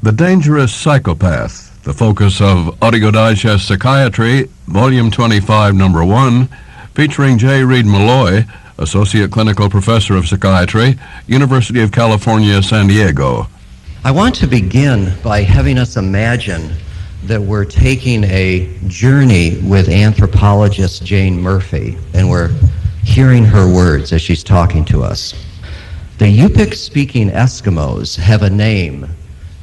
The Dangerous Psychopath, the focus of Audio Digest Psychiatry, Volume 25, Number 1, featuring J. Reid Meloy, Associate Clinical Professor of Psychiatry, University of California, San Diego. I want to begin by having us imagine that we're taking a journey with anthropologist Jane Murphy, and we're hearing her words as she's talking to us. The Yupik-speaking Eskimos have a name,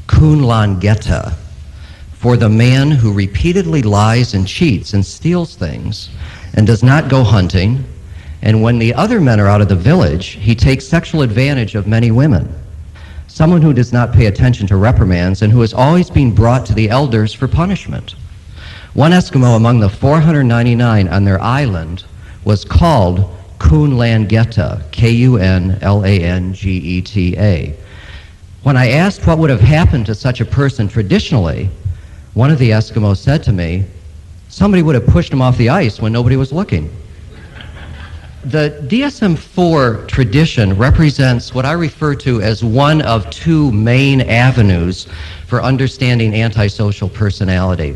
Kunlangeta, for the man who repeatedly lies and cheats and steals things and does not go hunting, and when the other men are out of the village, he takes sexual advantage of many women. Someone who does not pay attention to reprimands and who is always being brought to the elders for punishment. One Eskimo among the 499 on their island was called Kunlangeta, K-U-N-L-A-N-G-E-T-A. When I asked what would have happened to such a person traditionally, one of the Eskimos said to me, somebody would have pushed him off the ice when nobody was looking. The DSM-4 tradition represents what I refer to as one of two main avenues for understanding antisocial personality.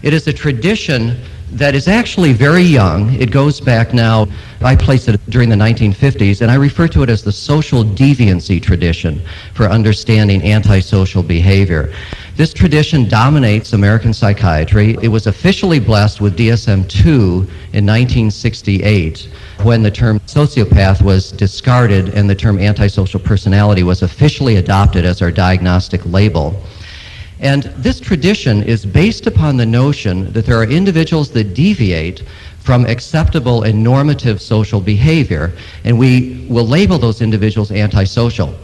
It is a tradition that is actually very young. It goes back now, I placed it during the 1950s, and I refer to it as the social deviancy tradition for understanding antisocial behavior. This tradition dominates American psychiatry. It was officially blessed with DSM-2 in 1968 when the term sociopath was discarded and the term antisocial personality was officially adopted as our diagnostic label. And this tradition is based upon the notion that there are individuals that deviate from acceptable and normative social behavior, and we will label those individuals antisocial.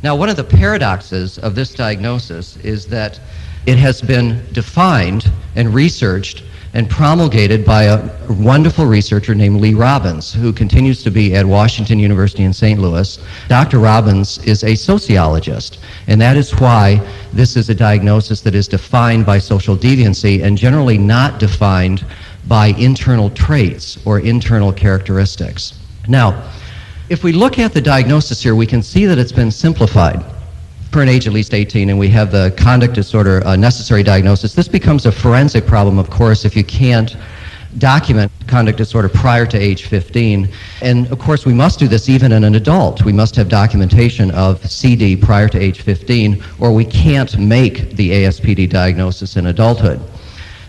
Now, one of the paradoxes of this diagnosis is that it has been defined and researched and promulgated by a wonderful researcher named Lee Robbins, who continues to be at Washington University in St. Louis. Dr. Robbins is a sociologist, and that is why this is a diagnosis that is defined by social deviancy and generally not defined by internal traits or internal characteristics. Now, if we look at the diagnosis here, we can see that it's been simplified for an age at least 18, and we have the conduct disorder necessary diagnosis. This becomes a forensic problem, of course, if you can't document conduct disorder prior to age 15. And of course, we must do this even in an adult. We must have documentation of CD prior to age 15, or we can't make the ASPD diagnosis in adulthood.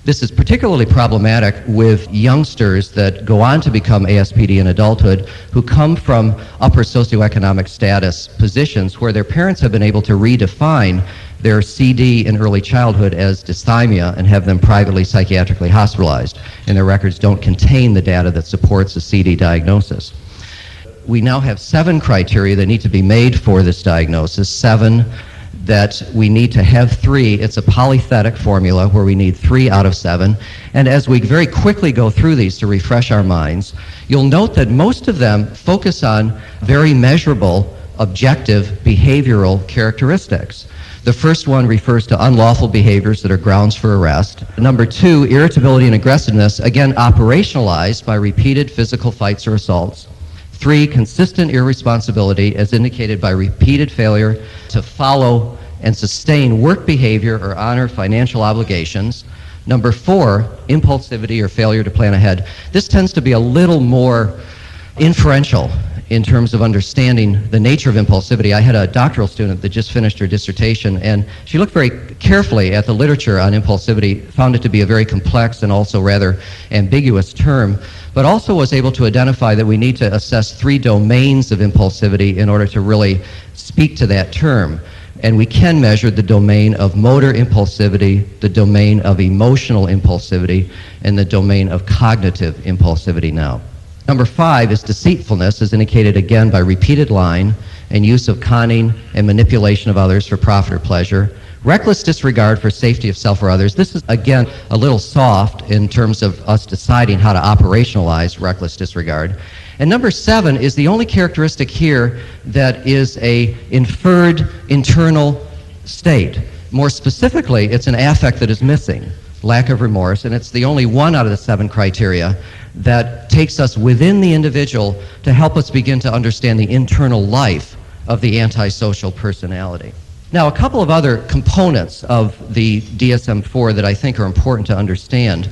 This is particularly problematic with youngsters that go on to become ASPD in adulthood who come from upper socioeconomic status positions where their parents have been able to redefine their CD in early childhood as dysthymia and have them privately psychiatrically hospitalized, and their records don't contain the data that supports a CD diagnosis. We now have 7 criteria that need to be made for this diagnosis, 7 that we need to have 3. It's a polythetic formula where we need 3 out of 7. And as we very quickly go through these to refresh our minds, you'll note that most of them focus on very measurable, objective behavioral characteristics. The first one refers to unlawful behaviors that are grounds for arrest. Number 2, irritability and aggressiveness, again operationalized by repeated physical fights or assaults. 3, consistent irresponsibility as indicated by repeated failure to follow and sustain work behavior or honor financial obligations. Number 4, impulsivity or failure to plan ahead. This tends to be a little more inferential in terms of understanding the nature of impulsivity. I had a doctoral student that just finished her dissertation, and she looked very carefully at the literature on impulsivity, found it to be a very complex and also rather ambiguous term, but also was able to identify that we need to assess 3 domains of impulsivity in order to really speak to that term. And we can measure the domain of motor impulsivity, the domain of emotional impulsivity, and the domain of cognitive impulsivity now. Number 5 is deceitfulness, as indicated again by repeated lying and use of conning and manipulation of others for profit or pleasure. Reckless disregard for safety of self or others. This is, again, a little soft in terms of us deciding how to operationalize reckless disregard. And number 7 is the only characteristic here that is a inferred internal state. More specifically, it's an affect that is missing, lack of remorse, and it's the only one out of the 7 criteria that takes us within the individual to help us begin to understand the internal life of the antisocial personality. Now, a couple of other components of the DSM-4 that I think are important to understand.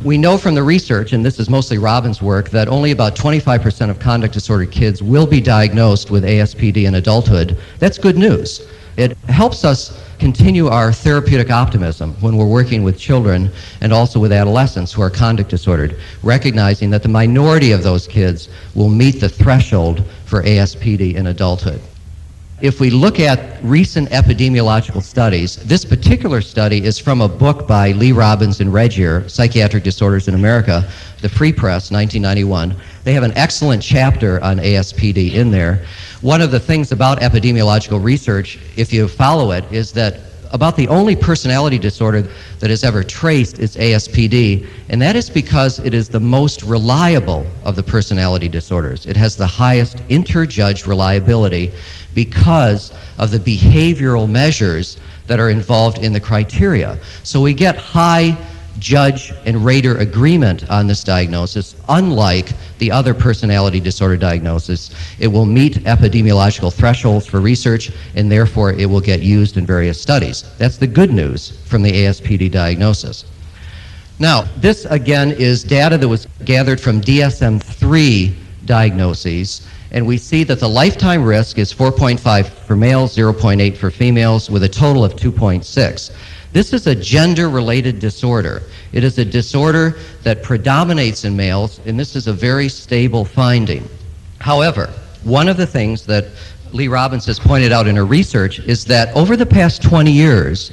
We know from the research, and this is mostly Robin's work, that only about 25% of conduct disordered kids will be diagnosed with ASPD in adulthood. That's good news. It helps us continue our therapeutic optimism when we're working with children and also with adolescents who are conduct disordered, recognizing that the minority of those kids will meet the threshold for ASPD in adulthood. If we look at recent epidemiological studies, this particular study is from a book by Lee Robbins and Regier, Psychiatric Disorders in America, the Free Press, 1991. They have an excellent chapter on ASPD in there. One of the things about epidemiological research, if you follow it, is that about the only personality disorder that is ever traced is ASPD, and that is because it is the most reliable of the personality disorders. It has the highest interjudged reliability because of the behavioral measures that are involved in the criteria. So we get high judge and rater agreement on this diagnosis, unlike the other personality disorder diagnosis. It will meet epidemiological thresholds for research, and therefore it will get used in various studies. That's the good news from the ASPD diagnosis. Now, this again is data that was gathered from DSM-3 diagnoses, and we see that the lifetime risk is 4.5 for males, 0.8 for females, with a total of 2.6. This is a gender-related disorder. It is a disorder that predominates in males, and this is a very stable finding. However, one of the things that Lee Robbins has pointed out in her research is that over the past 20 years,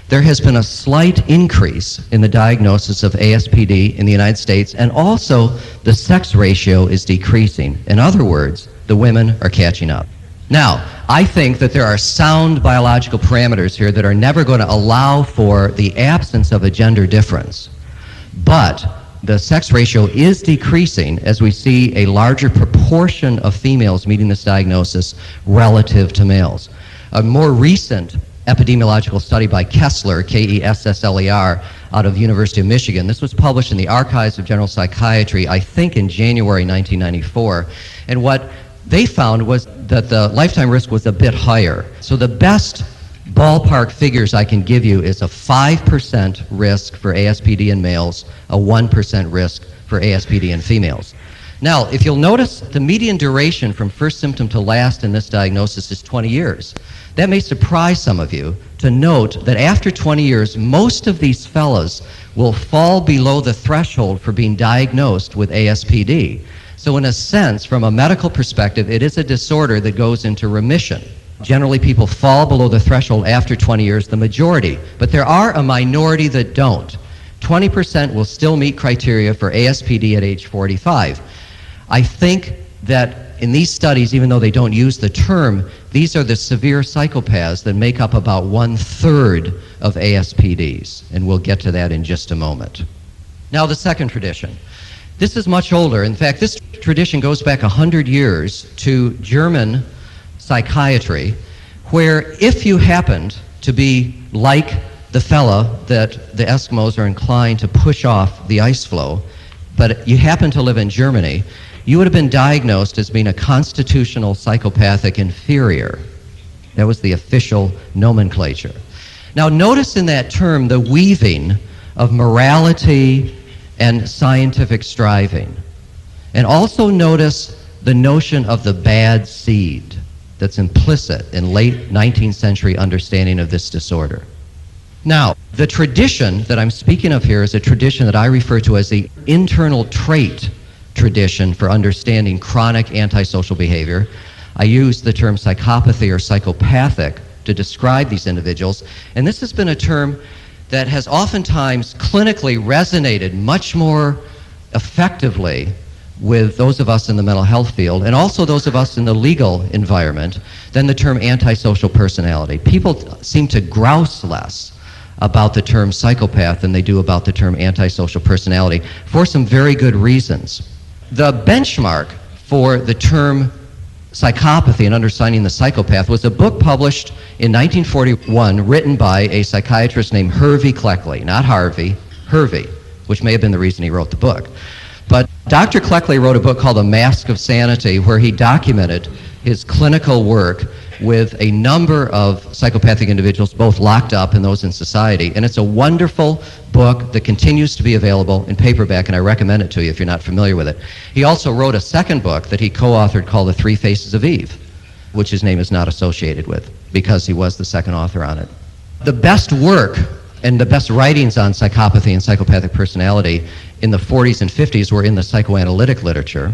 there has been a slight increase in the diagnosis of ASPD in the United States, and also the sex ratio is decreasing. In other words, the women are catching up. Now, I think that there are sound biological parameters here that are never going to allow for the absence of a gender difference. But the sex ratio is decreasing as we see a larger proportion of females meeting this diagnosis relative to males. A more recent epidemiological study by Kessler, Kessler, out of the University of Michigan. This was published in the Archives of General Psychiatry, I think in January 1994. And what they found was that the lifetime risk was a bit higher. So the best ballpark figures I can give you is a 5% risk for ASPD in males, a 1% risk for ASPD in females. Now, if you'll notice, the median duration from first symptom to last in this diagnosis is 20 years. That may surprise some of you to note that after 20 years, most of these fellas will fall below the threshold for being diagnosed with ASPD. So in a sense, from a medical perspective, it is a disorder that goes into remission. Generally, people fall below the threshold after 20 years, the majority, but there are a minority that don't. 20% will still meet criteria for ASPD at age 45. I think that in these studies, even though they don't use the term, these are the severe psychopaths that make up about 1/3 of ASPDs, and we'll get to that in just a moment. Now, the second tradition. This is much older. In fact, this tradition goes back 100 years to German psychiatry, where if you happened to be like the fella that the Eskimos are inclined to push off the ice floe, but you happen to live in Germany, you would have been diagnosed as being a constitutional psychopathic inferior. That was the official nomenclature. Now, notice in that term the weaving of morality and scientific striving. And also notice the notion of the bad seed that's implicit in late 19th century understanding of this disorder. Now, the tradition that I'm speaking of here is a tradition that I refer to as the internal trait tradition for understanding chronic antisocial behavior. I use the term psychopathy or psychopathic to describe these individuals, and this has been a term that has oftentimes clinically resonated much more effectively with those of us in the mental health field and also those of us in the legal environment than the term antisocial personality. People seem to grouse less about the term psychopath than they do about the term antisocial personality for some very good reasons. The benchmark for the term psychopathy and understanding the psychopath was a book published in 1941 written by a psychiatrist named Hervey Cleckley, not Harvey, Hervey, which may have been the reason he wrote the book. But Dr. Cleckley wrote a book called The Mask of Sanity, where he documented his clinical work with a number of psychopathic individuals, both locked up and those in society. And it's a wonderful book that continues to be available in paperback, and I recommend it to you if you're not familiar with it. He also wrote a second book that he co-authored called The Three Faces of Eve, which his name is not associated with because he was the second author on it. The best work and the best writings on psychopathy and psychopathic personality in the 40s and 50s were in the psychoanalytic literature.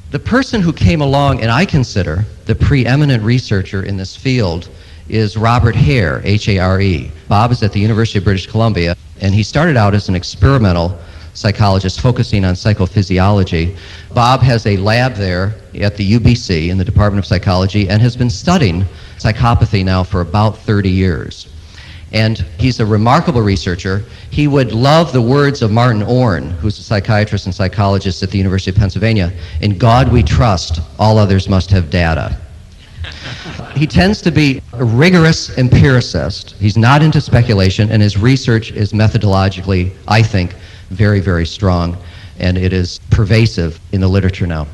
The person who came along, and I consider the preeminent researcher in this field, is Robert Hare, H-A-R-E. Bob is at the University of British Columbia, and he started out as an experimental psychologist focusing on psychophysiology. Bob has a lab there at the UBC in the Department of Psychology and has been studying psychopathy now for about 30 years. And he's a remarkable researcher. He would love the words of Martin Orne, who's a psychiatrist and psychologist at the University of Pennsylvania. "In God we trust, all others must have data." He tends to be a rigorous empiricist. He's not into speculation, and his research is methodologically, I think, very, very strong, and it is pervasive in the literature now.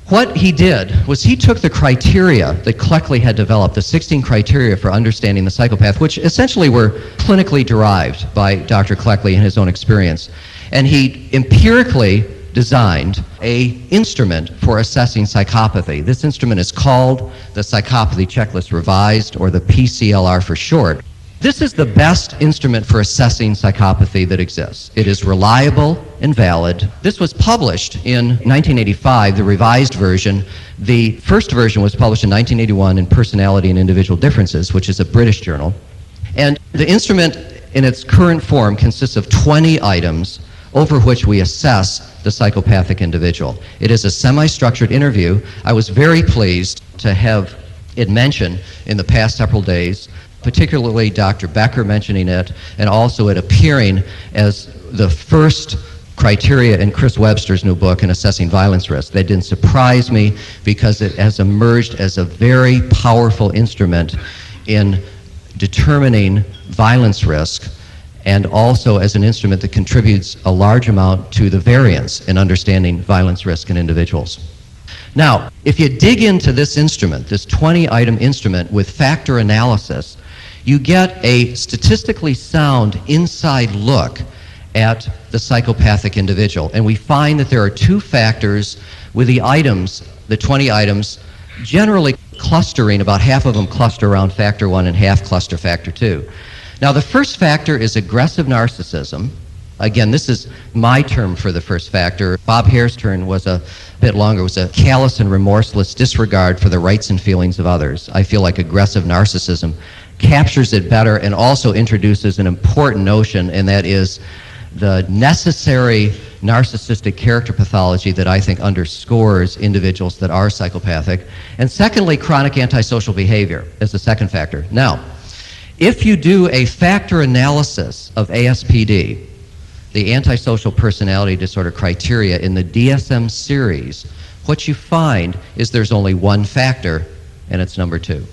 What he did was he took the criteria that Cleckley had developed, the 16 criteria for understanding the psychopath, which essentially were clinically derived by Dr. Cleckley in his own experience, and he empirically designed an instrument for assessing psychopathy. This instrument is called the Psychopathy Checklist Revised, or the PCLR for short. This is the best instrument for assessing psychopathy that exists. It is reliable and valid. This was published in 1985, the revised version. The first version was published in 1981 in Personality and Individual Differences, which is a British journal. And the instrument in its current form consists of 20 items over which we assess the psychopathic individual. It is a semi-structured interview. I was very pleased to have it mentioned in the past several days, particularly Dr. Becker mentioning it, and also it appearing as the first criteria in Chris Webster's new book in assessing violence risk. That didn't surprise me because it has emerged as a very powerful instrument in determining violence risk, and also as an instrument that contributes a large amount to the variance in understanding violence risk in individuals. Now, if you dig into this instrument, this 20-item instrument with factor analysis, you get a statistically sound inside look at the psychopathic individual. And we find that there are two factors with the items, the 20 items, generally clustering, about half of them cluster around factor 1 and half cluster factor 2. Now, the first factor is aggressive narcissism. Again, this is my term for the first factor. Bob Hare's term was a bit longer. It was a callous and remorseless disregard for the rights and feelings of others. I feel like aggressive narcissism captures it better and also introduces an important notion, and that is the necessary narcissistic character pathology that I think underscores individuals that are psychopathic. And secondly, chronic antisocial behavior is the second factor. Now, if you do a factor analysis of ASPD, the Antisocial Personality Disorder criteria in the DSM series, what you find is there's only one factor, and it's number 2.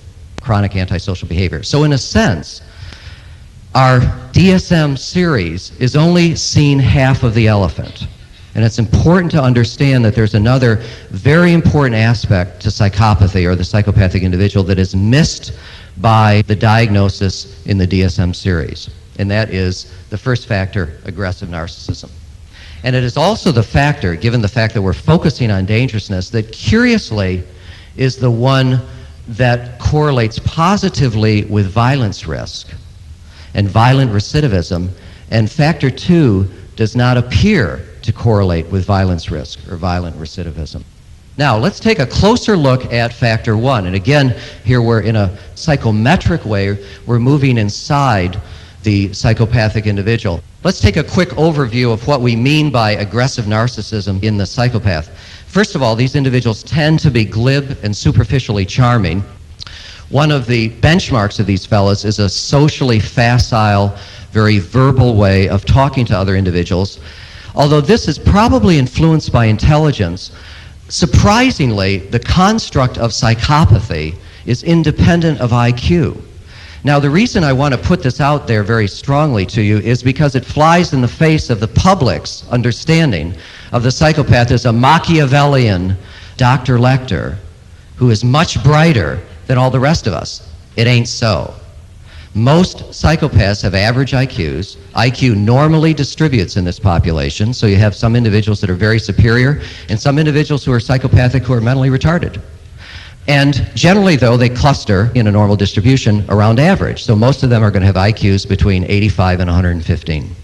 Chronic antisocial behavior. So in a sense, our DSM series is only seeing half of the elephant. And it's important to understand that there's another very important aspect to psychopathy or the psychopathic individual that is missed by the diagnosis in the DSM series. And that is the first factor, aggressive narcissism. And it is also the factor, given the fact that we're focusing on dangerousness, that curiously is the one that correlates positively with violence risk and violent recidivism, and factor 2 does not appear to correlate with violence risk or violent recidivism. Now, let's take a closer look at factor 1. And again, here we're in a psychometric way, we're moving inside the psychopathic individual. Let's take a quick overview of what we mean by aggressive narcissism in the psychopath. First of all, these individuals tend to be glib and superficially charming. One of the benchmarks of these fellows is a socially facile, very verbal way of talking to other individuals. Although this is probably influenced by intelligence, surprisingly, the construct of psychopathy is independent of IQ. Now, the reason I want to put this out there very strongly to you is because it flies in the face of the public's understanding of the psychopath as a Machiavellian Dr. Lecter, who is much brighter than all the rest of us. It ain't so. Most psychopaths have average IQs. IQ normally distributes in this population, so you have some individuals that are very superior and some individuals who are psychopathic who are mentally retarded. And generally, though, they cluster in a normal distribution around average. So most of them are going to have IQs between 85 and 115.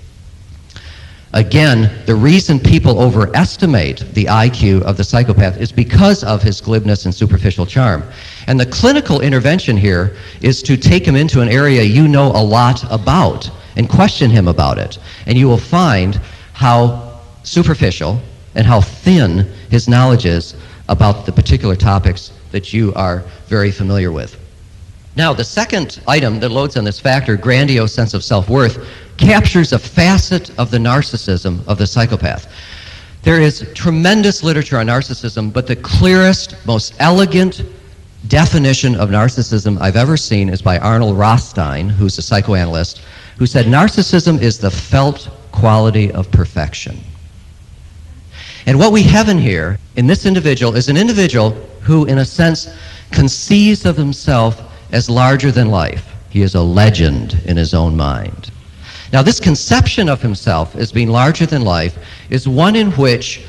Again, the reason people overestimate the IQ of the psychopath is because of his glibness and superficial charm. And the clinical intervention here is to take him into an area you know a lot about and question him about it. And you will find how superficial and how thin his knowledge is about the particular topics that you are very familiar with. Now, the second item that loads on this factor, grandiose sense of self-worth, captures a facet of the narcissism of the psychopath. There is tremendous literature on narcissism, but the clearest, most elegant definition of narcissism I've ever seen is by Arnold Rothstein, who's a psychoanalyst, who said narcissism is the felt quality of perfection. And what we have in here, in this individual, is an individual who, in a sense, conceives of himself as larger than life. He is a legend in his own mind. Now, this conception of himself as being larger than life is one in which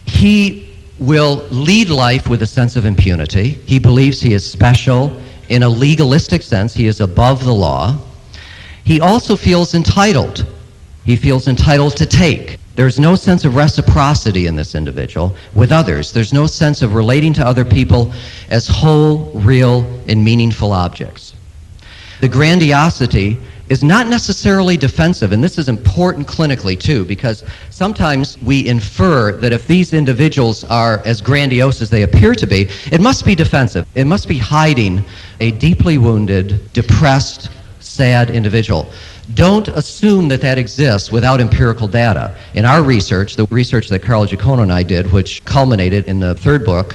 he will lead life with a sense of impunity. He believes he is special. In a legalistic sense, he is above the law. He also feels entitled. He feels entitled to take. There's no sense of reciprocity in this individual with others. There's no sense of relating to other people as whole, real, and meaningful objects. The grandiosity is not necessarily defensive, and this is important clinically too, because sometimes we infer that if these individuals are as grandiose as they appear to be, it must be defensive. It must be hiding a deeply wounded, depressed, sad individual. Don't assume that that exists without empirical data. In our research, the research that Carl Giacono and I did, which culminated in the third book,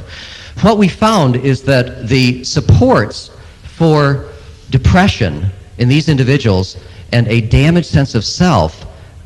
what we found is that the supports for depression in these individuals and a damaged sense of self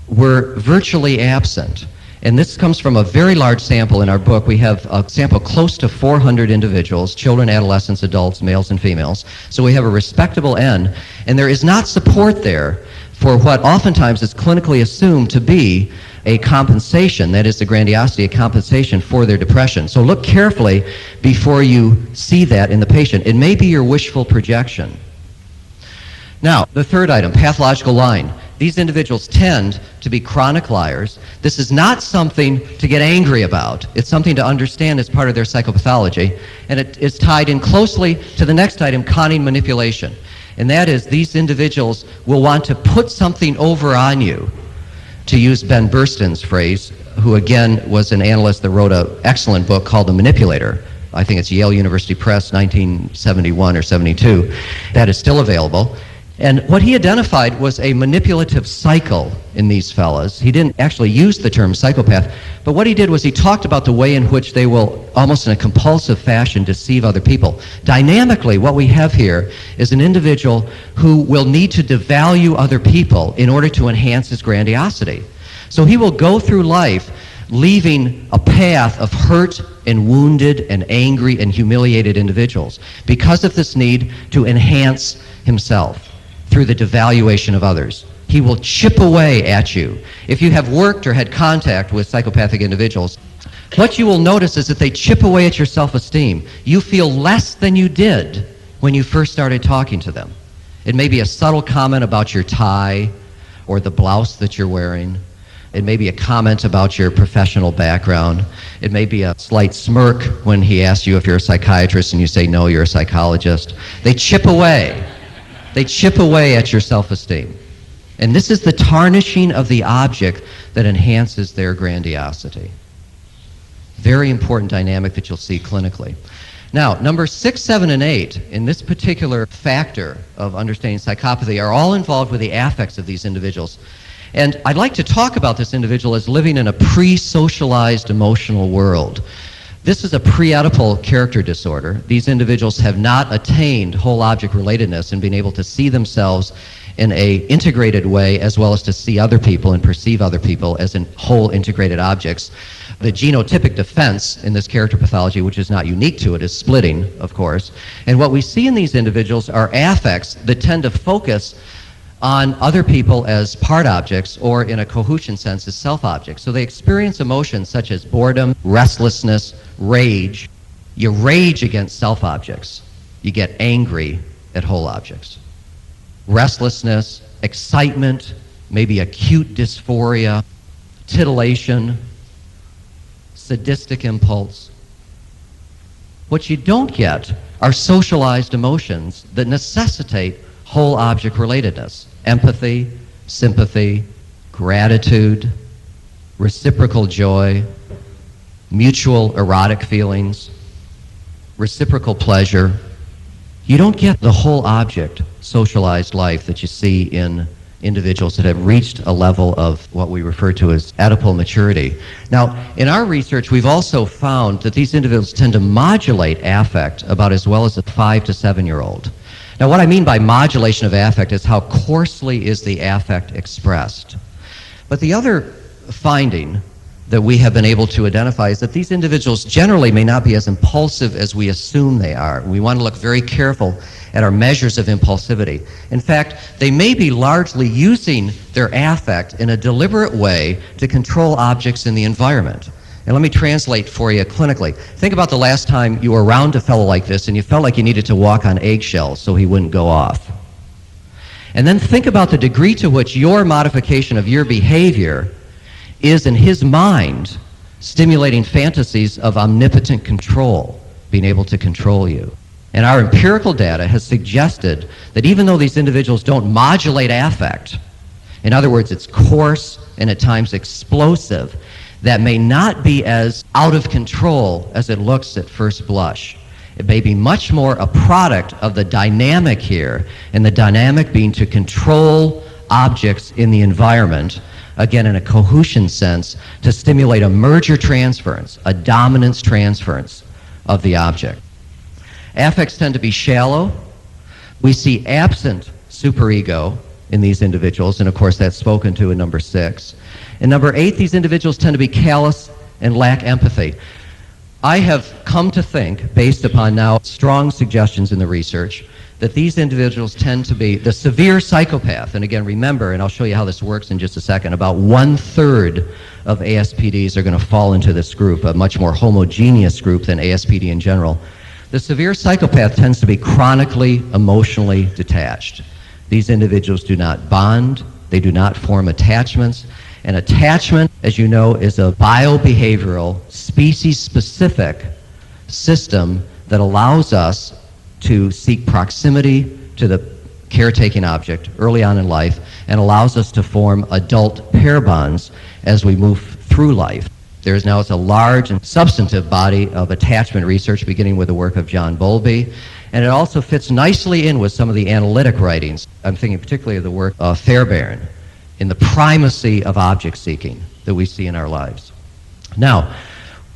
were virtually absent. And this comes from a very large sample in our book. We have a sample close to 400 individuals, children, adolescents, adults, males and females. So we have a respectable N, and there is not support there for what oftentimes is clinically assumed to be a compensation, that is the grandiosity, a compensation for their depression. So look carefully before you see that in the patient. It may be your wishful projection. Now, the third item, pathological lying. These individuals tend to be chronic liars. This is not something to get angry about. It's something to understand as part of their psychopathology, and it is tied in closely to the next item, conning manipulation. And that is, these individuals will want to put something over on you, to use Ben Burston's phrase, who again was an analyst that wrote an excellent book called The Manipulator. I think it's Yale University Press, 1971 or 72. That is still available. And what he identified was a manipulative cycle in these fellas. He didn't actually use the term psychopath, but what he did was he talked about the way in which they will, almost in a compulsive fashion, deceive other people. Dynamically, what we have here is an individual who will need to devalue other people in order to enhance his grandiosity. So he will go through life leaving a path of hurt and wounded and angry and humiliated individuals because of this need to enhance himself through the devaluation of others. He will chip away at you. If you have worked or had contact with psychopathic individuals, what you will notice is that they chip away at your self-esteem. You feel less than you did when you first started talking to them. It may be a subtle comment about your tie or the blouse that you're wearing. It may be a comment about your professional background. It may be a slight smirk when he asks you if you're a psychiatrist and you say, no, you're a psychologist. They chip away. They chip away at your self-esteem. And this is the tarnishing of the object that enhances their grandiosity. Very important dynamic that you'll see clinically. Now, number 6, 7, and 8 in this particular factor of understanding psychopathy are all involved with the affects of these individuals. And I'd like to talk about this individual as living in a pre-socialized emotional world. This is a pre-Oedipal character disorder. These individuals have not attained whole object relatedness and been able to see themselves in a integrated way, as well as to see other people and perceive other people as in whole integrated objects. The genotypic defense in this character pathology, which is not unique to it, is splitting, of course. And what we see in these individuals are affects that tend to focus on other people as part objects, or in a Kohutian sense as self-objects. So they experience emotions such as boredom, restlessness, rage. You rage against self-objects. You get angry at whole objects. Restlessness, excitement, maybe acute dysphoria, titillation, sadistic impulse. What you don't get are socialized emotions that necessitate whole object relatedness. Empathy, sympathy, gratitude, reciprocal joy, mutual erotic feelings, reciprocal pleasure. You don't get the whole object socialized life that you see in individuals that have reached a level of what we refer to as Oedipal maturity. Now, in our research, we've also found that these individuals tend to modulate affect about as well as a 5 to 7-year-old. Now, what I mean by modulation of affect is how coarsely is the affect expressed. But the other finding that we have been able to identify is that these individuals generally may not be as impulsive as we assume they are. We want to look very careful at our measures of impulsivity. In fact, they may be largely using their affect in a deliberate way to control objects in the environment. And let me translate for you clinically. Think about the last time you were around a fellow like this and you felt like you needed to walk on eggshells so he wouldn't go off. And then think about the degree to which your modification of your behavior is, in his mind, stimulating fantasies of omnipotent control, being able to control you. And our empirical data has suggested that even though these individuals don't modulate affect, in other words, it's coarse and at times explosive, that may not be as out of control as it looks at first blush. It may be much more a product of the dynamic here, and the dynamic being to control objects in the environment, again in a Kohutian sense, to stimulate a merger transference, a dominance transference of the object. Affects tend to be shallow. We see absent superego in these individuals, and of course that's spoken to in number 6. In number 8, these individuals tend to be callous and lack empathy. I have come to think, based upon now strong suggestions in the research, that these individuals tend to be the severe psychopath. And again, remember, and I'll show you how this works in just a second, about 1/3 of ASPDs are going to fall into this group, a much more homogeneous group than ASPD in general. The severe psychopath tends to be chronically emotionally detached. These individuals do not bond, they do not form attachments. And attachment, as you know, is a biobehavioral, species-specific system that allows us to seek proximity to the caretaking object early on in life and allows us to form adult pair bonds as we move through life. There is now a large and substantive body of attachment research, beginning with the work of John Bowlby, and it also fits nicely in with some of the analytic writings. I'm thinking particularly of the work of Fairbairn in the primacy of object seeking that we see in our lives. Now,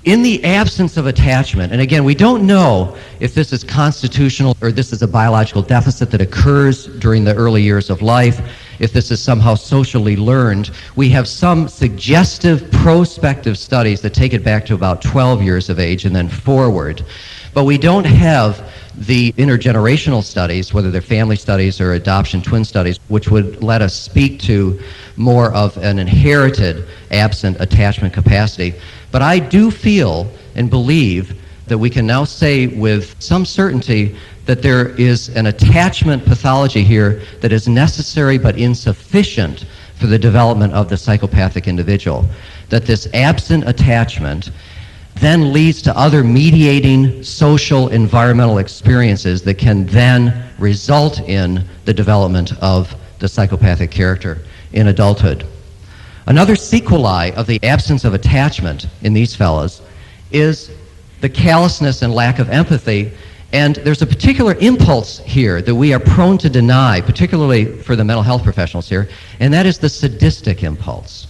in the absence of attachment, and again, we don't know if this is constitutional or this is a biological deficit that occurs during the early years of life, if this is somehow socially learned. We have some suggestive prospective studies that take it back to about 12 years of age and then forward. But we don't have the intergenerational studies, whether they're family studies or adoption twin studies, which would let us speak to more of an inherited absent attachment capacity. But I do feel and believe that we can now say with some certainty that there is an attachment pathology here that is necessary but insufficient for the development of the psychopathic individual. That this absent attachment then leads to other mediating social environmental experiences that can then result in the development of the psychopathic character in adulthood. Another sequelae of the absence of attachment in these fellows is the callousness and lack of empathy. And there's a particular impulse here that we are prone to deny, particularly for the mental health professionals here, and that is the sadistic impulse.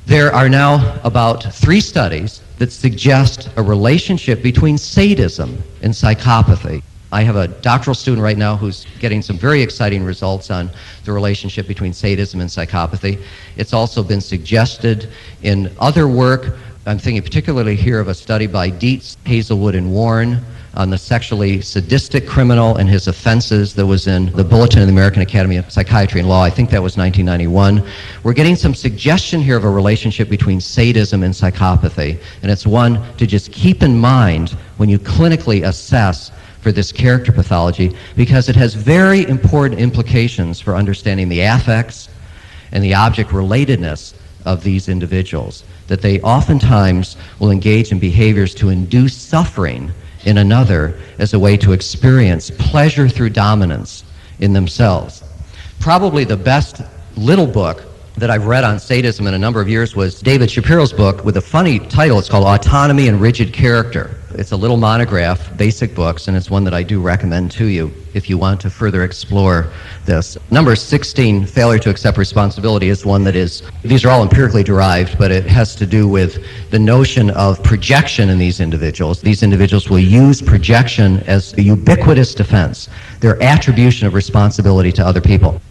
There are now about 3 studies that suggest a relationship between sadism and psychopathy. I have a doctoral student right now who's getting some very exciting results on the relationship between sadism and psychopathy. It's also been suggested in other work. I'm thinking particularly here of a study by Dietz, Hazelwood, and Warren on the sexually sadistic criminal and his offenses that was in the Bulletin of the American Academy of Psychiatry and Law. I think that was 1991. We're getting some suggestion here of a relationship between sadism and psychopathy, and it's one to just keep in mind when you clinically assess for this character pathology, because it has very important implications for understanding the affects and the object relatedness of these individuals, that they oftentimes will engage in behaviors to induce suffering in another as a way to experience pleasure through dominance in themselves. Probably the best little book that I've read on sadism in a number of years was David Shapiro's book with a funny title. It's called Autonomy and Rigid Character. It's a little monograph, basic books, and it's one that I do recommend to you if you want to further explore this. Number 16, Failure to Accept Responsibility, is one that is, these are all empirically derived, but it has to do with the notion of projection in these individuals. These individuals will use projection as a ubiquitous defense, their attribution of responsibility to other people.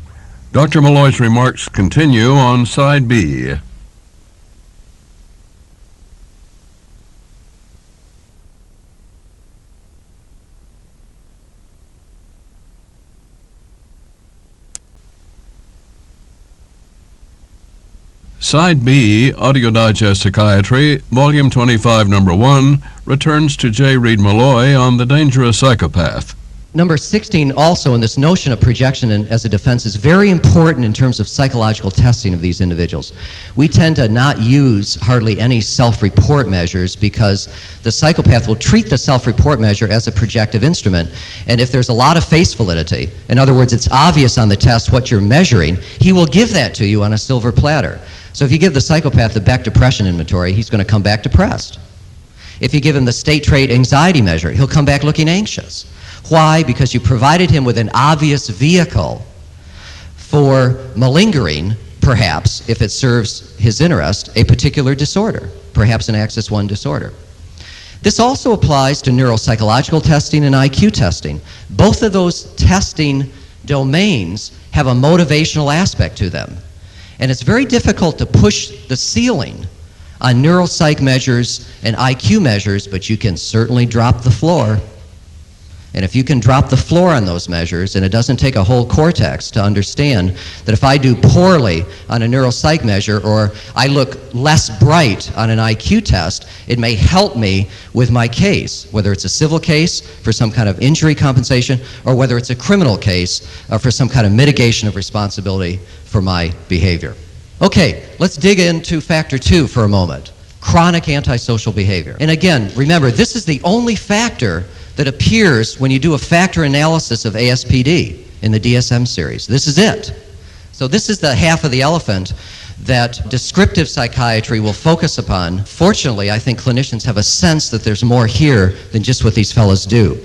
Dr. Meloy's remarks continue on Side B. Side B, Audio Digest Psychiatry, Volume 25, Number 1, returns to J. Reid Meloy on the dangerous psychopath. Number 16 also, in this notion of projection as a defense, is very important in terms of psychological testing of these individuals. We tend to not use hardly any self-report measures because the psychopath will treat the self-report measure as a projective instrument. And if there's a lot of face validity, in other words, it's obvious on the test what you're measuring, he will give that to you on a silver platter. So if you give the psychopath the Beck Depression Inventory, he's going to come back depressed. If you give him the state trait anxiety measure, he'll come back looking anxious. Why? Because you provided him with an obvious vehicle for malingering, perhaps, if it serves his interest, a particular disorder, perhaps an Axis I disorder. This also applies to neuropsychological testing and IQ testing. Both of those testing domains have a motivational aspect to them. And it's very difficult to push the ceiling on neuropsych measures and IQ measures, but you can certainly drop the floor. And if you can drop the floor on those measures, and it doesn't take a whole cortex to understand that if I do poorly on a neuropsych measure or I look less bright on an IQ test, it may help me with my case, whether it's a civil case for some kind of injury compensation or whether it's a criminal case for some kind of mitigation of responsibility for my behavior. Okay, let's dig into factor 2 for a moment, chronic antisocial behavior. And again, remember, this is the only factor that appears when you do a factor analysis of ASPD in the DSM series. This is it. So this is the half of the elephant that descriptive psychiatry will focus upon. Fortunately, I think clinicians have a sense that there's more here than just what these fellas do.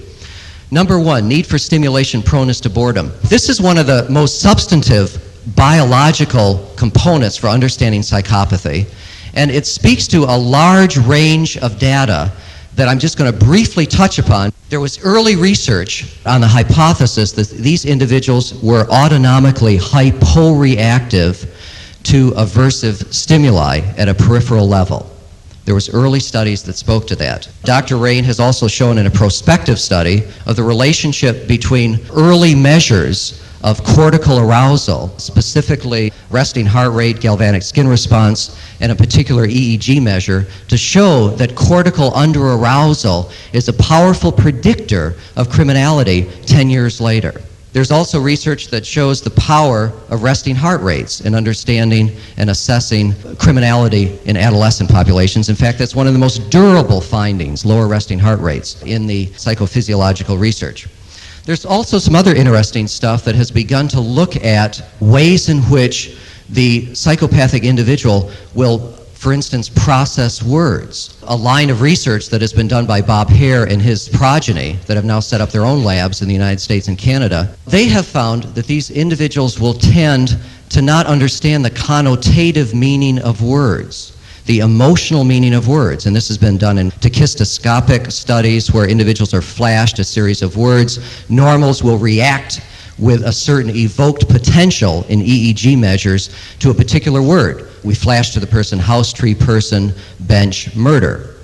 Number 1, need for stimulation, proneness to boredom. This is one of the most substantive biological components for understanding psychopathy, and it speaks to a large range of data that I'm just going to briefly touch upon. There was early research on the hypothesis that these individuals were autonomically hyporeactive to aversive stimuli at a peripheral level. There was early studies that spoke to that. Dr. Rain has also shown in a prospective study of the relationship between early measures of cortical arousal, specifically resting heart rate, galvanic skin response, and a particular EEG measure, to show that cortical underarousal is a powerful predictor of criminality 10 years later. There's also research that shows the power of resting heart rates in understanding and assessing criminality in adolescent populations. In fact, that's one of the most durable findings, lower resting heart rates, in the psychophysiological research. There's also some other interesting stuff that has begun to look at ways in which the psychopathic individual will, for instance, process words. A line of research that has been done by Bob Hare and his progeny that have now set up their own labs in the United States and Canada, they have found that these individuals will tend to not understand the connotative meaning of words. the emotional meaning of words. And this has been done in tachistoscopic studies where individuals are flashed a series of words. Normals will react with a certain evoked potential in EEG measures to a particular word. We flash to the person house, tree, person, bench, murder.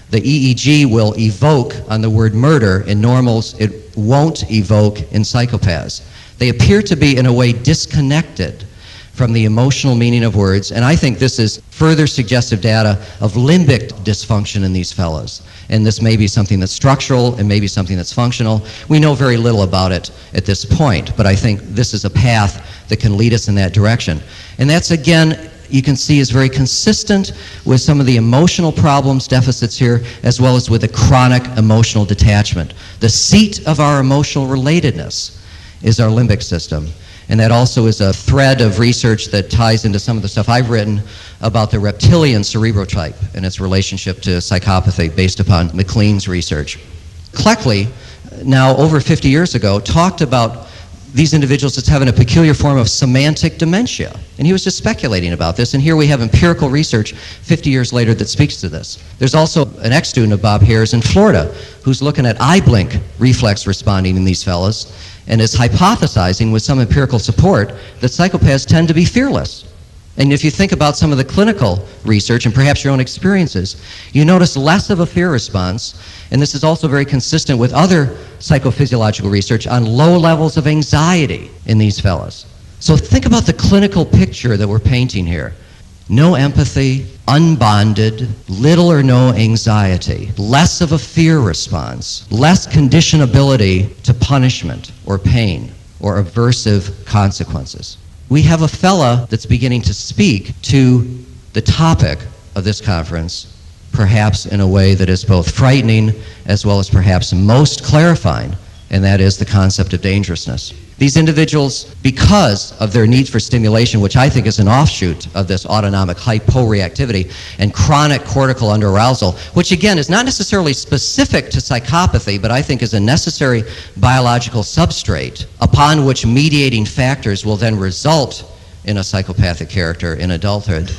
The EEG will evoke on the word murder. In normals, it won't evoke in psychopaths. They appear to be, in a way, disconnected from the emotional meaning of words, and I think this is further suggestive data of limbic dysfunction in these fellows. And this may be something that's structural and maybe something that's functional. We know very little about it at this point, but I think this is a path that can lead us in that direction. And that's, again, you can see is very consistent with some of the emotional problems, deficits here, as well as with the chronic emotional detachment. The seat of our emotional relatedness is our limbic system. And that also is a thread of research that ties into some of the stuff I've written about the reptilian cerebrotype and its relationship to psychopathy based upon McLean's research. Cleckley, now over 50 years ago, talked about these individuals as having a peculiar form of semantic dementia. And he was just speculating about this, and here we have empirical research 50 years later that speaks to this. There's also an ex-student of Bob Hare's in Florida who's looking at eye blink reflex responding in these fellas and is hypothesizing with some empirical support that psychopaths tend to be fearless. And if you think about some of the clinical research and perhaps your own experiences, you notice less of a fear response, and this is also very consistent with other psychophysiological research on low levels of anxiety in these fellas. So think about the clinical picture that we're painting here. No empathy, unbonded, little or no anxiety, less of a fear response, less conditionability to punishment or pain or aversive consequences. We have a fella that's beginning to speak to the topic of this conference, perhaps in a way that is both frightening as well as perhaps most clarifying, and that is the concept of dangerousness. These individuals, because of their need for stimulation, which I think is an offshoot of this autonomic hyporeactivity and chronic cortical underarousal, which again is not necessarily specific to psychopathy, but I think is a necessary biological substrate upon which mediating factors will then result in a psychopathic character in adulthood.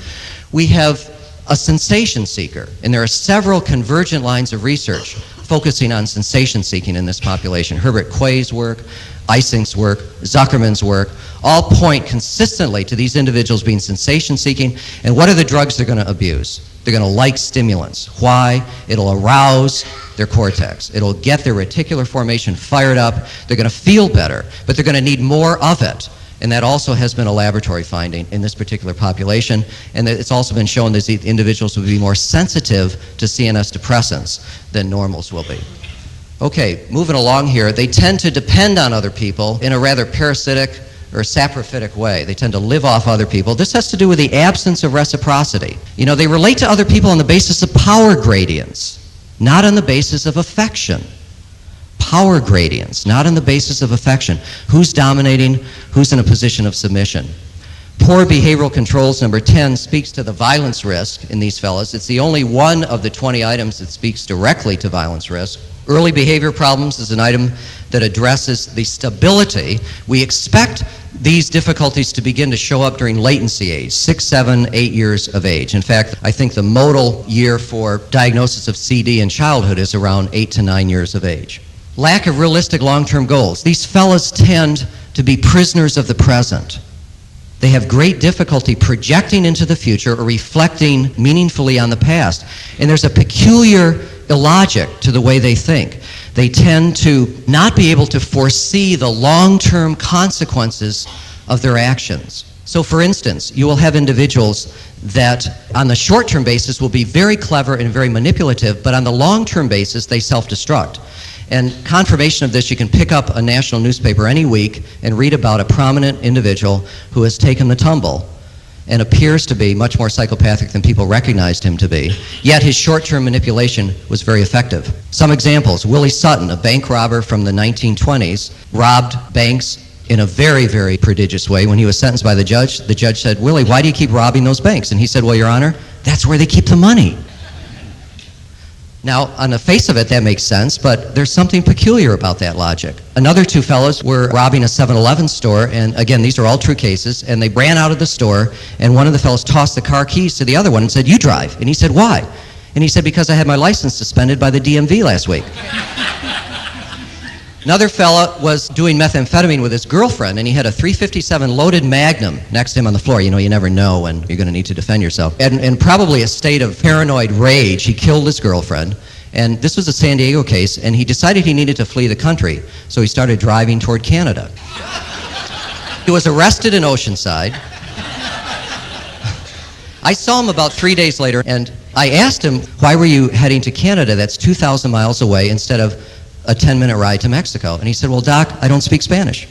We have a sensation seeker, and there are several convergent lines of research focusing on sensation seeking in this population. Herbert Quay's work, Ising's work, Zuckerman's work, all point consistently to these individuals being sensation seeking. And what are the drugs they're going to abuse? They're going to like stimulants. Why? It'll arouse their cortex. It'll get their reticular formation fired up. They're going to feel better, but they're going to need more of it. And that also has been a laboratory finding in this particular population. And it's also been shown that these individuals will be more sensitive to CNS depressants than normals will be. Okay, moving along here, they tend to depend on other people in a rather parasitic or saprophytic way. They tend to live off other people. This has to do with the absence of reciprocity. You know, they relate to other people on the basis of power gradients, not on the basis of affection. Power gradients, not on the basis of affection. Who's dominating? Who's in a position of submission? Poor behavioral controls, number 10, speaks to the violence risk in these fellas. It's the only one of the 20 items that speaks directly to violence risk. Early behavior problems is an item that addresses the stability. We expect these difficulties to begin to show up during latency age, 6, 7, 8 years of age. In fact, I think the modal year for diagnosis of CD in childhood is around 8 to 9 years of age. Lack of realistic long-term goals. These fellas tend to be prisoners of the present. They have great difficulty projecting into the future or reflecting meaningfully on the past. And there's a peculiar illogic to the way they think. They tend to not be able to foresee the long-term consequences of their actions. So for instance, you will have individuals that on the short-term basis will be very clever and very manipulative, but on the long-term basis they self-destruct. And confirmation of this, you can pick up a national newspaper any week and read about a prominent individual who has taken the tumble and appears to be much more psychopathic than people recognized him to be, yet his short-term manipulation was very effective. Some examples: Willie Sutton, a bank robber from the 1920s, robbed banks in a very, very prodigious way. When he was sentenced by the judge said, "Willie, why do you keep robbing those banks?" And he said, "Well, Your Honor, that's where they keep the money." Now, on the face of it, that makes sense, but there's something peculiar about that logic. Another two fellows were robbing a 7-Eleven store, and again, these are all true cases, and they ran out of the store, and one of the fellows tossed the car keys to the other one and said, "You drive." And he said, "Why?" And he said, "Because I had my license suspended by the DMV last week." Another fella was doing methamphetamine with his girlfriend, and he had a .357 loaded Magnum next to him on the floor. You know, you never know when you're going to need to defend yourself. And in probably a state of paranoid rage, he killed his girlfriend. And this was a San Diego case, and he decided he needed to flee the country. So he started driving toward Canada. He was arrested in Oceanside. I saw him about 3 days later, and I asked him, "Why were you heading to Canada? That's 2,000 miles away instead of a 10-minute ride to Mexico." And he said, "Well, Doc, I don't speak Spanish."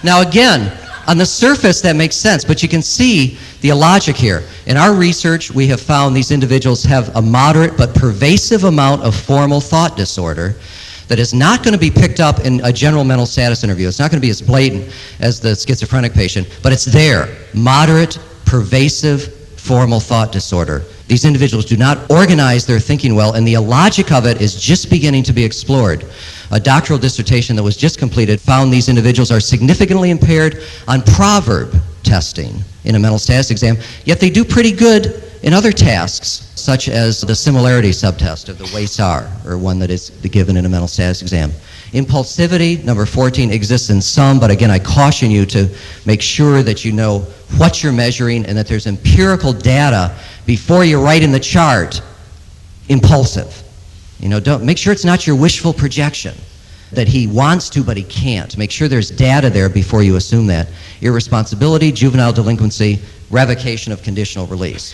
Now again, on the surface that makes sense, but you can see the illogic here. In our research, we have found these individuals have a moderate but pervasive amount of formal thought disorder that is not going to be picked up in a general mental status interview. It's not going to be as blatant as the schizophrenic patient, but it's there. Moderate, pervasive, formal thought disorder. These individuals do not organize their thinking well, and the illogic of it is just beginning to be explored. A doctoral dissertation that was just completed found these individuals are significantly impaired on proverb testing in a mental status exam, yet they do pretty good in other tasks, such as the similarity subtest of the WASAR, or one that is given in a mental status exam. Impulsivity, number 14, exists in some, but again, I caution you to make sure that you know what you're measuring and that there's empirical data before you write in the chart, impulsive. You know, don't make sure it's not your wishful projection that he wants to but he can't. Make sure there's data there before you assume that. Irresponsibility, juvenile delinquency, revocation of conditional release.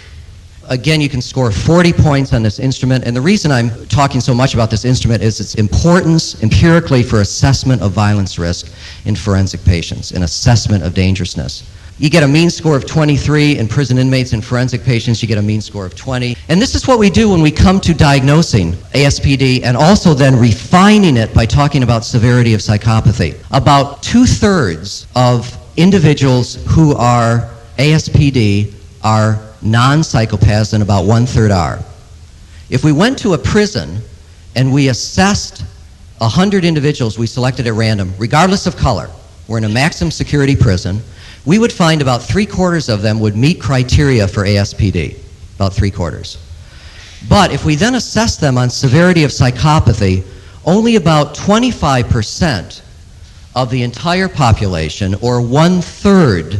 Again, you can score 40 points on this instrument, and the reason I'm talking so much about this instrument is its importance empirically for assessment of violence risk in forensic patients, an assessment of dangerousness. You get a mean score of 23 in prison inmates. In forensic patients, you get a mean score of 20. And this is what we do when we come to diagnosing ASPD and also then refining it by talking about severity of psychopathy. About 2/3 of individuals who are ASPD are non-psychopaths, and about 1/3 are. If we went to a prison and we assessed 100 individuals we selected at random, regardless of color, we're in a maximum security prison, we would find about 3/4 of them would meet criteria for ASPD, about 3/4. But if we then assess them on severity of psychopathy, only about 25% of the entire population, or 1/3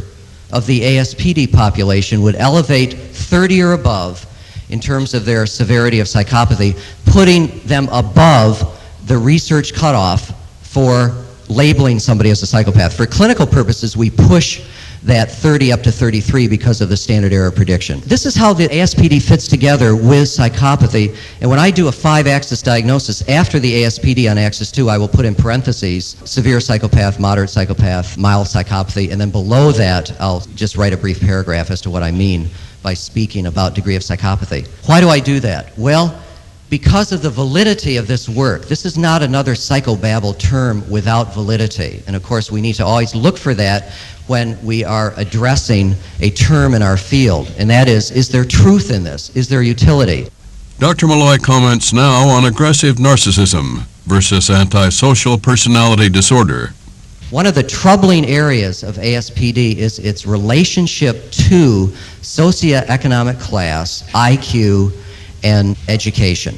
of the ASPD population, would elevate 30 or above in terms of their severity of psychopathy, putting them above the research cutoff for labeling somebody as a psychopath. For clinical purposes, we push that 30 up to 33 because of the standard error prediction. This is how the ASPD fits together with psychopathy, and when I do a 5-axis diagnosis, after the ASPD on axis 2, I will put in parentheses severe psychopath, moderate psychopath, mild psychopathy, and then below that, I'll just write a brief paragraph as to what I mean by speaking about degree of psychopathy. Why do I do that? Well, because of the validity of this work. This is not another psychobabble term without validity, and of course we need to always look for that when we are addressing a term in our field, and that is there truth in this? Is there utility? Dr. Meloy comments now on aggressive narcissism versus antisocial personality disorder. One of the troubling areas of ASPD is its relationship to socioeconomic class, IQ, and education.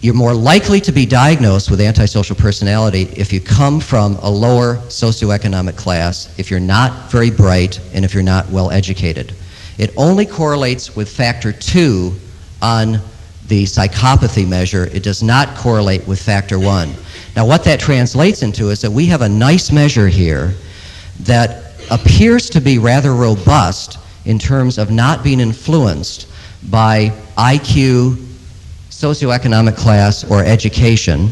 You're more likely to be diagnosed with antisocial personality if you come from a lower socioeconomic class, if you're not very bright, and if you're not well educated. It only correlates with factor 2 on the psychopathy measure. It does not correlate with factor 1. Now what that translates into is that we have a nice measure here that appears to be rather robust in terms of not being influenced by IQ, socioeconomic class, or education,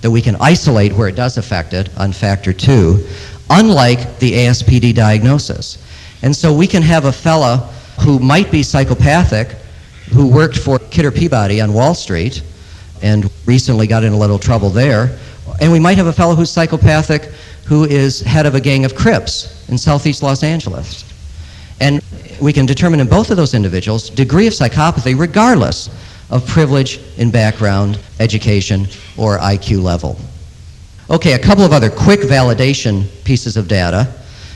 that we can isolate where it does affect it on factor 2, unlike the ASPD diagnosis. And so we can have a fella who might be psychopathic, who worked for Kidder Peabody on Wall Street and recently got in a little trouble there, and we might have a fellow who's psychopathic who is head of a gang of Crips in Southeast Los Angeles. And we can determine in both of those individuals degree of psychopathy regardless of privilege in background, education, or IQ level. Okay, a couple of other quick validation pieces of data.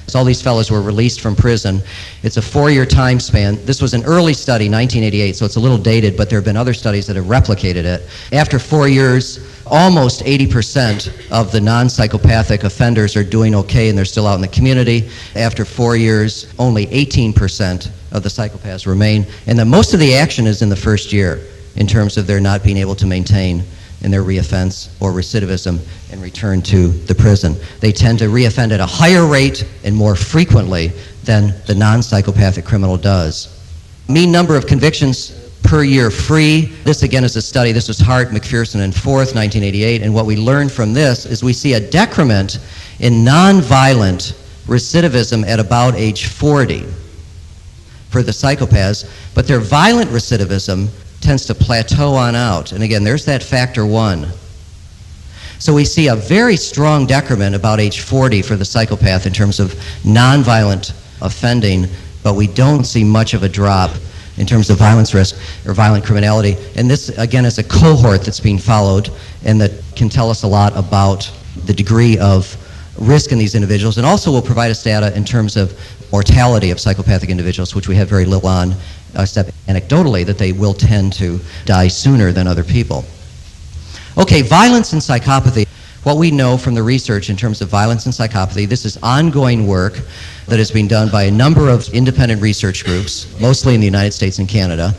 So all these fellows were released from prison. It's a 4-year time span. This was an early study, 1988, so it's a little dated, but there have been other studies that have replicated it. After 4 years, almost 80% of the non-psychopathic offenders are doing okay and they're still out in the community. After 4 years, only 18% of the psychopaths remain. And then most of the action is in the first year in terms of their not being able to maintain in their reoffense or recidivism and return to the prison. They tend to reoffend at a higher rate and more frequently than the non-psychopathic criminal does. Mean number of convictions per year free. This again is a study. This was Hart, McPherson, and Forth, 1988. And what we learned from this is we see a decrement in non-violent recidivism at about age 40 for the psychopaths, but their violent recidivism tends to plateau on out. And again, there's that factor 1. So we see a very strong decrement about age 40 for the psychopath in terms of nonviolent offending, but we don't see much of a drop in terms of violence risk or violent criminality. And this, again, is a cohort that's being followed and that can tell us a lot about the degree of risk in these individuals, and also will provide us data in terms of mortality of psychopathic individuals, which we have very little on, except anecdotally that they will tend to die sooner than other people. Okay, violence and psychopathy. What we know from the research in terms of violence and psychopathy, this is ongoing work that is being done by a number of independent research groups, mostly in the United States and Canada.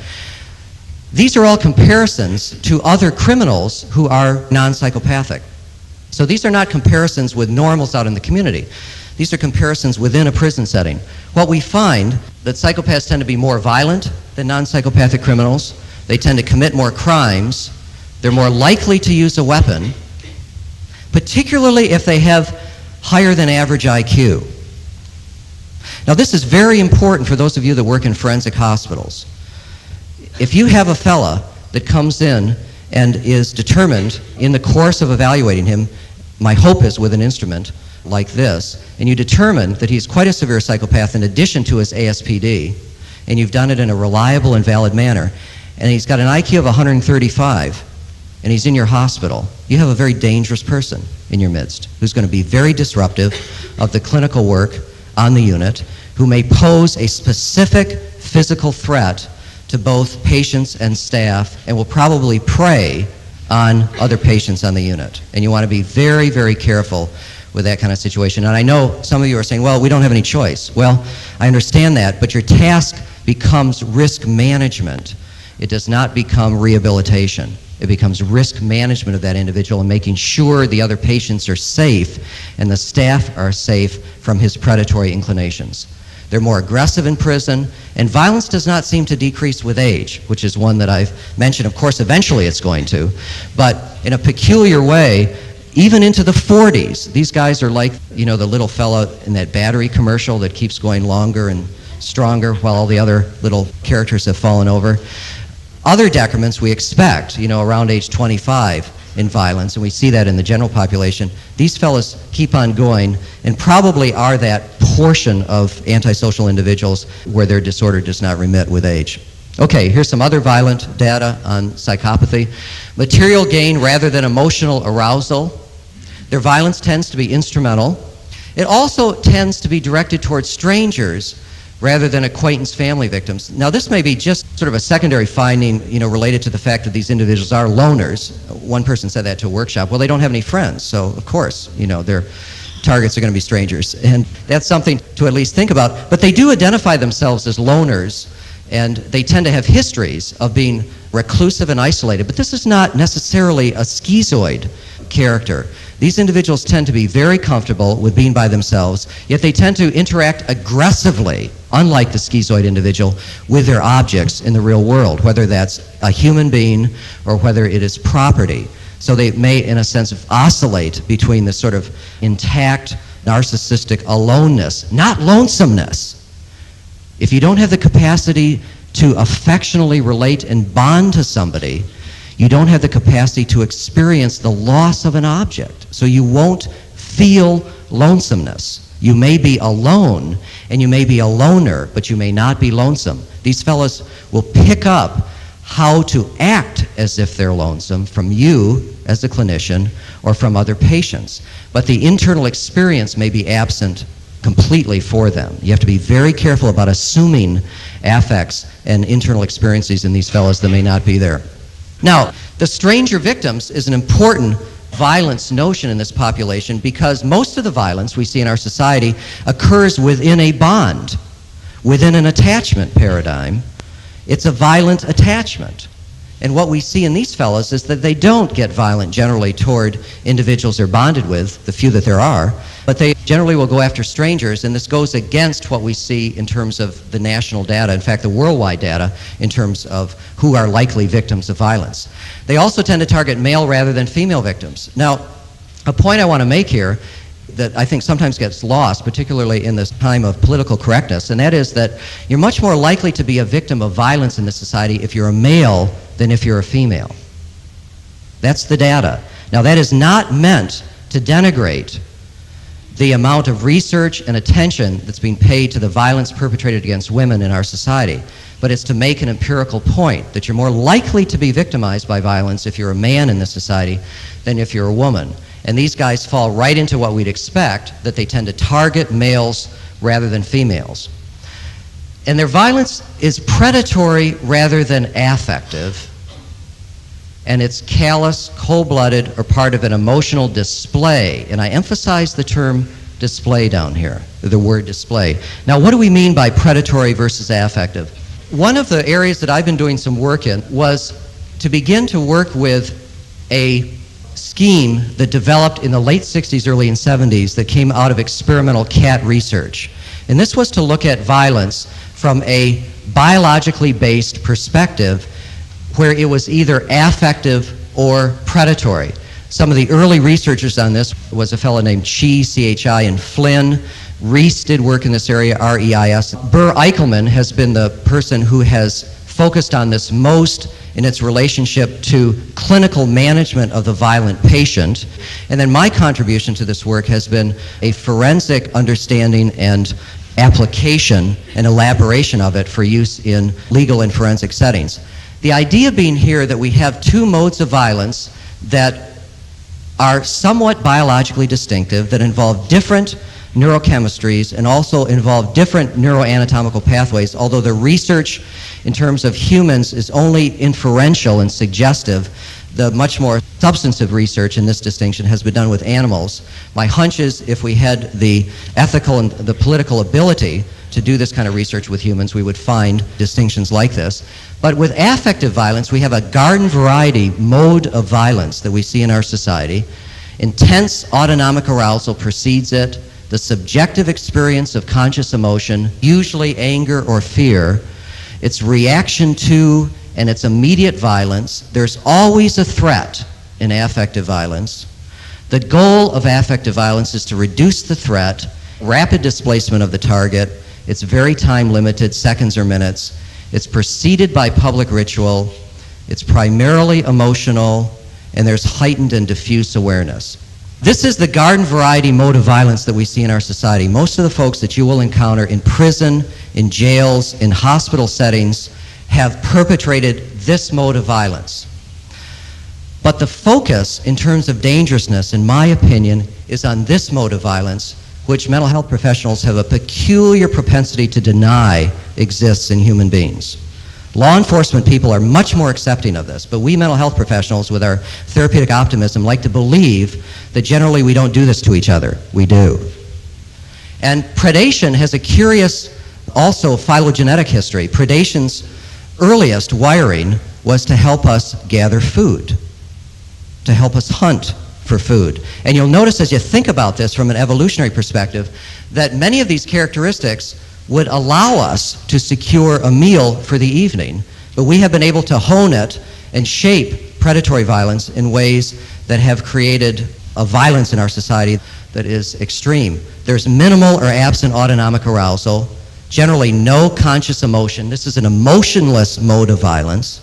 These are all comparisons to other criminals who are non-psychopathic. So these are not comparisons with normals out in the community. These are comparisons within a prison setting. What we find that psychopaths tend to be more violent than non-psychopathic criminals. They tend to commit more crimes. They're more likely to use a weapon, particularly if they have higher than average IQ. Now this is very important for those of you that work in forensic hospitals. If you have a fella that comes in and is determined in the course of evaluating him, my hope is with an instrument like this, and you determine that he's quite a severe psychopath in addition to his ASPD, and you've done it in a reliable and valid manner, and he's got an IQ of 135, and he's in your hospital, you have a very dangerous person in your midst who's going to be very disruptive of the clinical work on the unit, who may pose a specific physical threat to both patients and staff, and will probably prey on other patients on the unit. And you want to be very, very careful with that kind of situation. And I know some of you are saying, well, we don't have any choice. Well, I understand that, but your task becomes risk management. It does not become rehabilitation. It becomes risk management of that individual and making sure the other patients are safe and the staff are safe from his predatory inclinations. They're more aggressive in prison, and violence does not seem to decrease with age, which is one that I've mentioned. Of course, eventually it's going to, but in a peculiar way, even into the 40s, these guys are like, you know, the little fella in that battery commercial that keeps going longer and stronger while all the other little characters have fallen over. Other decrements we expect, you know, around age 25 in violence, and we see that in the general population. These fellas keep on going and probably are that portion of antisocial individuals where their disorder does not remit with age. Okay, here's some other violent data on psychopathy. Material gain rather than emotional arousal. Their violence tends to be instrumental. It also tends to be directed towards strangers rather than acquaintance family victims. Now this may be just sort of a secondary finding, you know, related to the fact that these individuals are loners. One person said that to a workshop. Well, they don't have any friends, so of course, you know, their targets are going to be strangers. And that's something to at least think about. But they do identify themselves as loners, and they tend to have histories of being reclusive and isolated. But this is not necessarily a schizoid character. These individuals tend to be very comfortable with being by themselves, yet they tend to interact aggressively, unlike the schizoid individual, with their objects in the real world, whether that's a human being or whether it is property. So they may, in a sense, oscillate between this sort of intact, narcissistic aloneness, not lonesomeness. If you don't have the capacity to affectionately relate and bond to somebody, you don't have the capacity to experience the loss of an object. So you won't feel lonesomeness. You may be alone, and you may be a loner, but you may not be lonesome. These fellows will pick up how to act as if they're lonesome from you as a clinician or from other patients. But the internal experience may be absent completely for them. You have to be very careful about assuming affects and internal experiences in these fellows that may not be there. Now, the stranger victims is an important violence notion in this population because most of the violence we see in our society occurs within a bond, within an attachment paradigm. It's a violent attachment. And what we see in these fellows is that they don't get violent generally toward individuals they're bonded with, the few that there are, but they generally will go after strangers, and this goes against what we see in terms of the national data, in fact the worldwide data, in terms of who are likely victims of violence. They also tend to target male rather than female victims. Now, a point I want to make here that I think sometimes gets lost, particularly in this time of political correctness, and that is that you're much more likely to be a victim of violence in this society if you're a male than if you're a female. That's the data. Now, that is not meant to denigrate the amount of research and attention that's being paid to the violence perpetrated against women in our society, but it's to make an empirical point that you're more likely to be victimized by violence if you're a man in this society than if you're a woman. And these guys fall right into what we'd expect, that they tend to target males rather than females. And their violence is predatory rather than affective, and it's callous, cold-blooded, or part of an emotional display. And I emphasize the term display down here, the word display. Now, what do we mean by predatory versus affective? One of the areas that I've been doing some work in was to begin to work with a scheme that developed in the late 60s, early 70s that came out of experimental cat research. And this was to look at violence from a biologically based perspective where it was either affective or predatory. Some of the early researchers on this was a fellow named Chi, C-H-I, and Flynn. Reis did work in this area, R-E-I-S. Burr Eichelman has been the person who has focused on this most in its relationship to clinical management of the violent patient. And then my contribution to this work has been a forensic understanding and application and elaboration of it for use in legal and forensic settings. The idea being here that we have two modes of violence that are somewhat biologically distinctive, that involve different neurochemistries and also involve different neuroanatomical pathways, although the research in terms of humans is only inferential and suggestive. The much more substantive research in this distinction has been done with animals. My hunch is if we had the ethical and the political ability to do this kind of research with humans, we would find distinctions like this. But with affective violence, we have a garden variety mode of violence that we see in our society. Intense autonomic arousal precedes it. The subjective experience of conscious emotion, usually anger or fear, its reaction to and its immediate violence. There's always a threat in affective violence. The goal of affective violence is to reduce the threat, rapid displacement of the target. It's very time limited, seconds or minutes. It's preceded by public ritual. It's primarily emotional, and there's heightened and diffuse awareness. This is the garden variety mode of violence that we see in our society. Most of the folks that you will encounter in prison, in jails, in hospital settings have perpetrated this mode of violence. But the focus in terms of dangerousness, in my opinion, is on this mode of violence, which mental health professionals have a peculiar propensity to deny exists in human beings. Law enforcement people are much more accepting of this, but we mental health professionals with our therapeutic optimism like to believe that generally we don't do this to each other. We do. And predation has a curious also phylogenetic history. Predation's earliest wiring was to help us gather food, to help us hunt for food. And you'll notice as you think about this from an evolutionary perspective that many of these characteristics would allow us to secure a meal for the evening, but we have been able to hone it and shape predatory violence in ways that have created a violence in our society that is extreme. There's minimal or absent autonomic arousal, generally no conscious emotion. This is an emotionless mode of violence.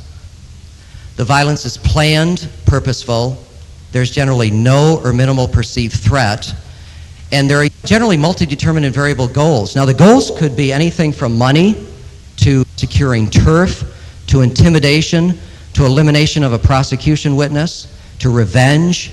The violence is planned, purposeful. There's generally no or minimal perceived threat. And there are generally multi-determined and variable goals. Now, the goals could be anything from money to securing turf to intimidation, to elimination of a prosecution witness, to revenge,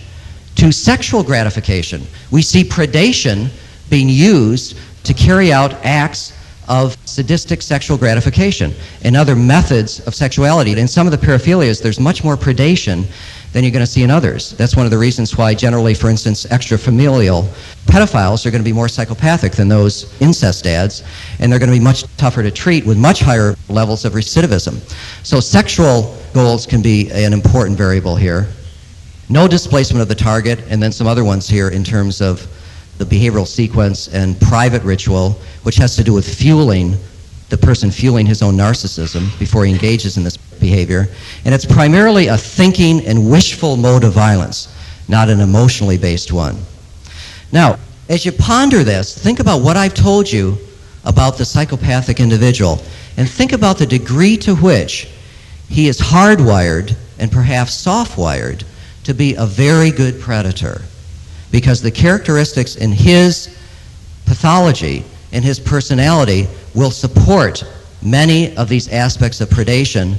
to sexual gratification. We see predation being used to carry out acts of sadistic sexual gratification and other methods of sexuality. In some of the paraphilias, there's much more predation than you're going to see in others. That's one of the reasons why generally, for instance, extrafamilial pedophiles are going to be more psychopathic than those incest dads, and they're going to be much tougher to treat with much higher levels of recidivism. So sexual goals can be an important variable here. No displacement of the target, and then some other ones here in terms of the behavioral sequence and private ritual, which has to do with fueling, the person fueling his own narcissism before he engages in this behavior. And it's primarily a thinking and wishful mode of violence, not an emotionally based one. Now, as you ponder this, think about what I've told you about the psychopathic individual, and think about the degree to which he is hardwired and perhaps soft-wired to be a very good predator, because the characteristics in his pathology and his personality will support many of these aspects of predation.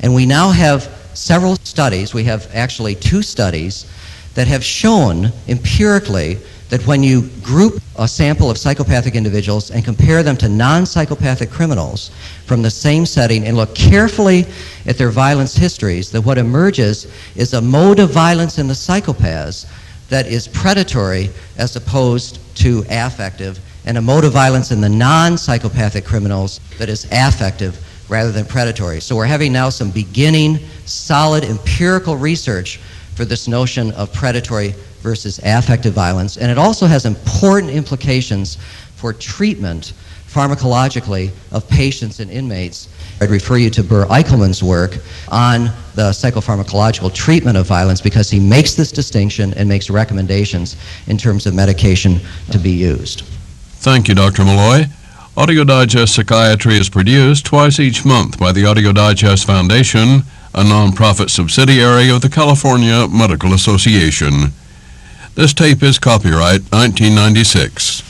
And we now have several studies, we have actually 2 studies, that have shown empirically that when you group a sample of psychopathic individuals and compare them to non-psychopathic criminals from the same setting and look carefully at their violence histories, that what emerges is a mode of violence in the psychopaths that is predatory as opposed to affective, and a mode of violence in the non-psychopathic criminals that is affective rather than predatory. So we're having now some beginning, solid empirical research for this notion of predatory versus affective violence, and it also has important implications for treatment pharmacologically of patients and inmates. I'd refer you to Burr Eichelman's work on the psychopharmacological treatment of violence, because he makes this distinction and makes recommendations in terms of medication to be used. Thank you, Dr. Meloy. Audio Digest Psychiatry is produced twice each month by the Audio Digest Foundation, a nonprofit subsidiary of the California Medical Association. This tape is copyright 1996.